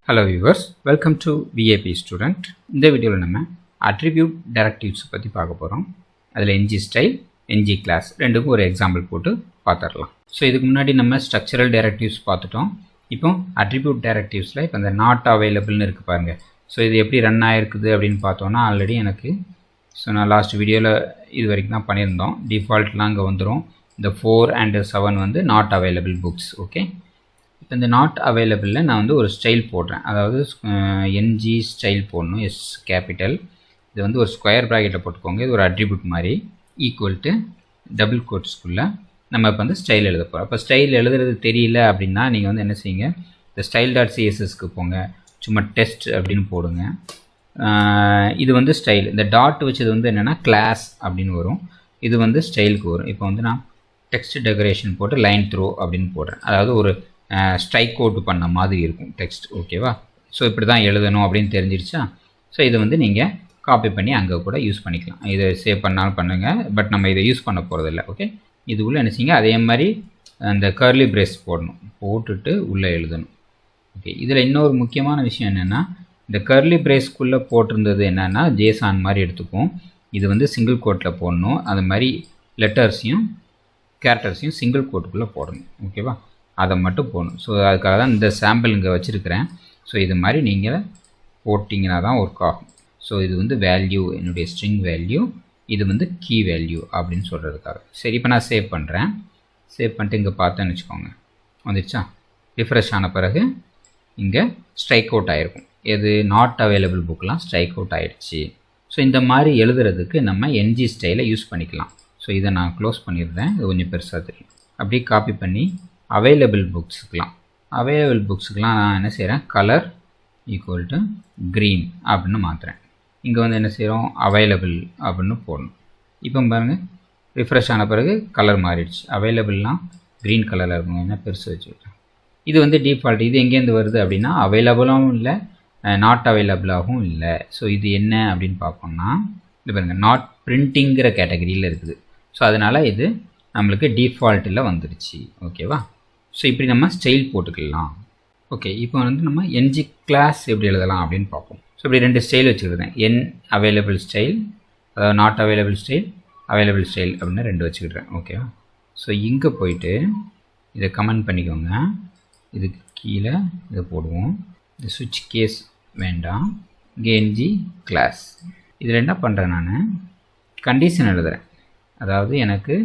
Hello viewers, welcome to VAP student. இந்த வீடியோல நம்ம attribute directives பத்தி பார்க்க போறோம். அதுல ngStyle, ngClass ரெண்டுக்கும் ஒரு எக்ஸாம்பிள் போட்டு பார்த்தறலாம். சோ இதுக்கு முன்னாடி நம்ம structural directives பார்த்துட்டோம். இப்போ attribute directivesல இப்போ இந்த not available ன்னு இருக்கு பாருங்க. சோ இது எப்படி ரன் ஆயிருக்குது அப்படினு பார்த்தோம்னா ஆல்ரெடி எனக்கு நான் லாஸ்ட் வீடியோல இது வரைக்கும் தான் பண்ணியிருந்தோம். டிஃபால்ட்லாம் அங்க வந்துரும். இந்த 4 and 7 வந்து not available books. ஓகே. இப்போ இந்த நாட் அவைலபிளில் நான் வந்து ஒரு ஸ்டைல் போடுறேன். அதாவது ngStyle போடணும். S capital. இது வந்து ஒரு ஸ்கொயர் ப்ராக்கெட்டில் போட்டுக்கோங்க. இது ஒரு அட்ரிபியூட் மாதிரி ஈக்குவல் டு டபுள் கோட்ஸ்குள்ளே நம்ம இப்போ வந்து ஸ்டைல் எழுத போகிறோம். இப்போ ஸ்டைல் எழுதுறது தெரியல அப்படின்னா நீங்கள் வந்து என்ன செய்யுங்க, இந்த ஸ்டைல் டாட் சிஎஸ்எஸ்க்கு போங்க, சும்மா டெஸ்ட் அப்படின்னு போடுங்க. இது வந்து ஸ்டைல். இந்த டாட் வச்சது வந்து என்னென்னா கிளாஸ் அப்படின்னு வரும். இது வந்து ஸ்டைலுக்கு வரும். இப்போ வந்து நான் டெக்ஸ்ட் டெக்கரேஷன் போட்டு லைன் த்ரோ அப்படின்னு போடுறேன். அதாவது ஒரு ஸ்ட்ரைக் அவுட் பண்ண மாதிரி இருக்கும் டெக்ஸ்ட். ஓகேவா? ஸோ இப்படி தான் எழுதணும் அப்படின்னு தெரிஞ்சிருச்சா? ஸோ இதை வந்து நீங்கள் காப்பி பண்ணி அங்கே கூட யூஸ் பண்ணிக்கலாம். இதை சேவ் பண்ணாலும் பண்ணுங்கள், பட் நம்ம இதை யூஸ் பண்ண போகிறதில்ல. ஓகே, இது உள்ளே என்ன செய்யுங்க, அதே மாதிரி அந்த கர்லி பிரேஸ் போடணும், போட்டுட்டு உள்ளே எழுதணும். ஓகே, இதில் இன்னொரு முக்கியமான விஷயம் என்னென்னா, இந்த கர்லி பிரேஸ்க்குள்ளே போட்டிருந்தது என்னென்னா ஜேசான் மாதிரி எடுத்துக்கும். இது வந்து சிங்கிள் கோட்டில் போடணும். அது மாதிரி லெட்டர்ஸையும் கேரக்டர்ஸையும் சிங்கிள் கோட்டுக்குள்ளே போடணும். ஓகேவா? அதை மட்டும் போடணும். ஸோ அதுக்காக தான் இந்த சாம்பிள் இங்கே வச்சுருக்கிறேன். ஸோ இது மாதிரி நீங்கள் போட்டிங்கன்னா தான் ஒர்க் ஆகும். ஸோ இது வந்து வேல்யூ, என்னுடைய ஸ்ட்ரிங் வேல்யூ, இது வந்து கீ வேல்யூ அப்படின்னு சொல்கிறதுக்காக. சரி, இப்போ நான் சேவ் பண்ணுறேன். சேவ் பண்ணிட்டு இங்கே பார்த்தேன்னு வச்சுக்கோங்க, வந்துடுச்சா? ரிஃப்ரெஷ் ஆன பிறகு இங்கே ஸ்ட்ரைக் அவுட் ஆகிருக்கும். எது நாட் அவைலபிள் புக்கெலாம் ஸ்ட்ரைக் அவுட் ஆகிடுச்சு. ஸோ இந்த மாதிரி எழுதுறதுக்கு நம்ம ngStyle யூஸ் பண்ணிக்கலாம். ஸோ இதை நான் க்ளோஸ் பண்ணிடுறேன். இது கொஞ்சம் பெருசாக தெரியும். அப்படியே காப்பி பண்ணி அவைலபிள் புக்ஸுக்கெலாம் நான் என்ன செய்கிறேன், கலர் ஈக்குவல் டு க்ரீன் அப்படின்னு மாற்றுறேன். இங்கே வந்து என்ன செய்கிறோம், அவைலபிள் அப்படின்னு போடணும். இப்போ பாருங்கள், ரிஃப்ரெஷ் ஆன பிறகு கலர் மாறிடுச்சு. அவைலபிள்லாம் க்ரீன் கலரில் இருக்கும். என்ன பெருசு வச்சுக்கிட்டேன். இது வந்து டிஃபால்ட். இது எங்கேருந்து வருது அப்படின்னா அவைலபிளும் இல்லை, நாட் அவைலபிளாகவும் இல்லை. ஸோ இது என்ன அப்படின்னு பார்ப்போம்னா, இது பாருங்கள், நாட் பிரிண்டிங்கிற கேட்டகரியில் இருக்குது. ஸோ அதனால் இது நம்மளுக்கு டிஃபால்ட்டில் வந்துடுச்சு. ஓகேவா? ஸோ இப்படி நம்ம ஸ்டைல் போட்டுக்கலாம். ஓகே, இப்போ வந்து நம்ம ngClass எப்படி எழுதலாம் அப்படின்னு பார்ப்போம். ஸோ இப்படி ரெண்டு ஸ்டைல் வச்சுக்கிட்டேன். n அவைலபிள் ஸ்டைல், அதாவது not available style, available style அப்படின்னு ரெண்டு வச்சுக்கிட்டேன். ஓகேவா? ஸோ இங்கே போயிட்டு இதை கமெண்ட் பண்ணிக்கோங்க. இதுக்கு கீழே இதை போடுவோம். இந்த சுவிட்ச் கேஸ் வேண்டாம். இங்கே ngClass. இதில் என்ன பண்ணுறேன், நான் கண்டிஷன் எழுதுகிறேன். அதாவது எனக்கு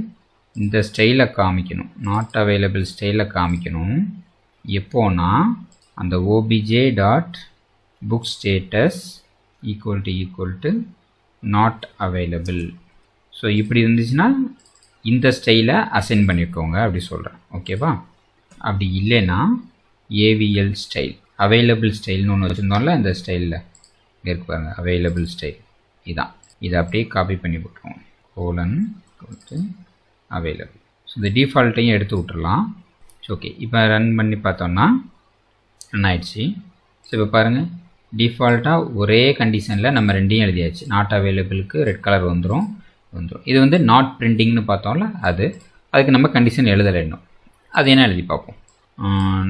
இந்த ஸ்டைலை காமிக்கணும், நாட் அவைலபிள் ஸ்டைலை காமிக்கணும். எப்போனா அந்த obj dot book status equal to not available. So இப்படி இருந்துச்சுன்னா இந்த ஸ்டைலை அசைன் பண்ணிக்கோங்க அப்படி சொல்கிறேன். ஓகேவா? அப்படி இல்லைன்னா avl ஸ்டைல், அவைலபிள் ஸ்டைல்னு ஒன்று வச்சுருந்தோம்ல, இந்த ஸ்டைலில் இங்கே இருக்கு பாருங்க, அவைலபிள் ஸ்டைல். இதான். இதை அப்படியே காப்பி பண்ணி போட்டுருவோம். கோலன் கொடுத்து அவைலபிள். ஸோ இந்த டிஃபால்ட்டையும் எடுத்து விட்டுறலாம். ஓகே, இப்போ ரன் பண்ணி பார்த்தோம்னா ரன் ஆயிடுச்சு. ஸோ இப்போ பாருங்கள், டிஃபால்ட்டாக ஒரே கண்டிஷனில் நம்ம ரெண்டையும் எழுதியாச்சு. நாட் அவைலபிளுக்கு ரெட் கலர் வந்துடும். இது வந்து நாட் பிரிண்டிங்னு பார்த்தோம்ல, அதுக்கு நம்ம கண்டிஷன் எழுதலை இன்னும். அது என்ன எழுதி பார்ப்போம்.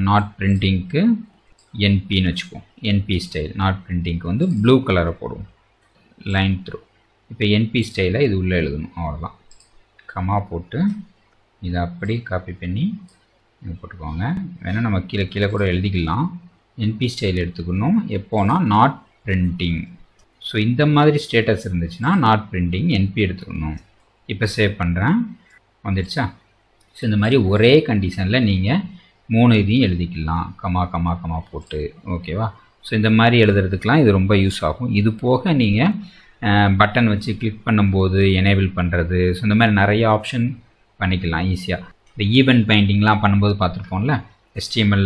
நாட் பிரிண்டிங்க்கு என்பின்னு வச்சுக்குவோம். npstyle. நாட் பிரிண்டிங்க்கு வந்து ப்ளூ கலரை போடுவோம், லைன் த்ரூ. இப்போ npstyle இது உள்ளே எழுதணும், அவ்வளோதான். கமா போட்டு இதை அப்படி காப்பி பண்ணி இது போட்டுக்கோங்க. வேணால் நம்ம கீழே கூட எழுதிக்கலாம். npstyle எடுத்துக்கணும். எப்போனா நாட் பிரிண்டிங். ஸோ இந்த மாதிரி ஸ்டேட்டஸ் இருந்துச்சுன்னா நாட் பிரிண்டிங் np எடுத்துக்கணும். இப்போ சேவ் பண்ணுறேன். வந்துடுச்சா? ஸோ இந்த மாதிரி ஒரே கண்டிஷனில் நீங்கள் 3 இதையும் எழுதிக்கலாம், கமா கமா கமா போட்டு. ஓகேவா? ஸோ இந்த மாதிரி எழுதுறதுக்கெலாம் இது ரொம்ப யூஸ் ஆகும். இது போக நீங்கள் பட்டன் வச்சு கிளிக் பண்ணும்போது எனேபிள் பண்ணுறது, ஸோ இந்த மாதிரி நிறைய ஆப்ஷன் பண்ணிக்கலாம் ஈஸியாக. இந்த ஈவெண்ட் பைண்டிங்லாம் பண்ணும்போது பார்த்துருப்போம்ல, HTML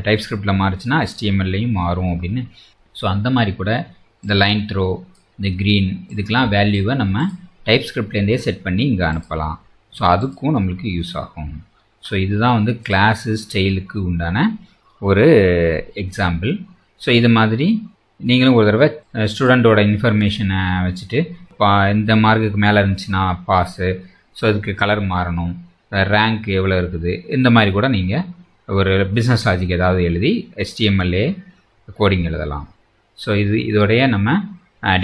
டைப் ஸ்கிரிப்டில் மாறுச்சுன்னா HTMLலையும் மாறும் அப்படின்னு. ஸோ அந்த மாதிரி கூட இந்த லைன் த்ரோ, இந்த க்ரீன், இதுக்கெலாம் வேல்யூவை நம்ம டைப் ஸ்கிரிப்ட்லேருந்தே செட் பண்ணி இங்கே அனுப்பலாம். ஸோ அதுக்கும் நம்மளுக்கு யூஸ் ஆகும். ஸோ இதுதான் வந்து கிளாஸு ஸ்டைலுக்கு உண்டான ஒரு எக்ஸாம்பிள். ஸோ இது மாதிரி நீங்களும் ஒரு தடவை ஸ்டூடெண்ட்டோட இன்ஃபர்மேஷனை வச்சுட்டு இந்த மார்க்குக்கு மேலே இருந்துச்சுன்னா பாஸு, ஸோ அதுக்கு கலர் மாறணும், ரேங்க் எவ்வளோ இருக்குது, இந்த மாதிரி கூட நீங்கள் ஒரு பிஸ்னஸ் லாஜிக் ஏதாவது எழுதி HTML கோடிங் எழுதலாம். ஸோ இதோடைய நம்ம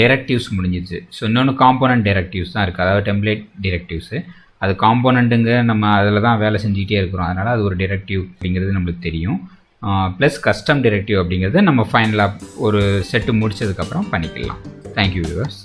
டிரெக்டிவ்ஸ் முடிஞ்சிச்சு. ஸோ இன்னொன்று காம்போனன்ட் டிரெக்டிவ்ஸ் தான் இருக்குது, அதாவது டெம்ப்ளேட் டிரெக்டிவ்ஸு. அது காம்போனண்ட்டுங்க நம்ம அதில் தான் வேலை செஞ்சுக்கிட்டே இருக்கிறோம், அதனால் அது ஒரு டிரெக்டிவ் அப்படிங்கிறது நம்மளுக்கு தெரியும். ப்ளஸ் கஸ்டம் டிரெக்டிவ் அப்படிங்கிறது நம்ம ஃபைனலாக ஒரு செட்டு முடித்ததுக்கப்புறம் பண்ணிக்கலாம். Thank you viewers.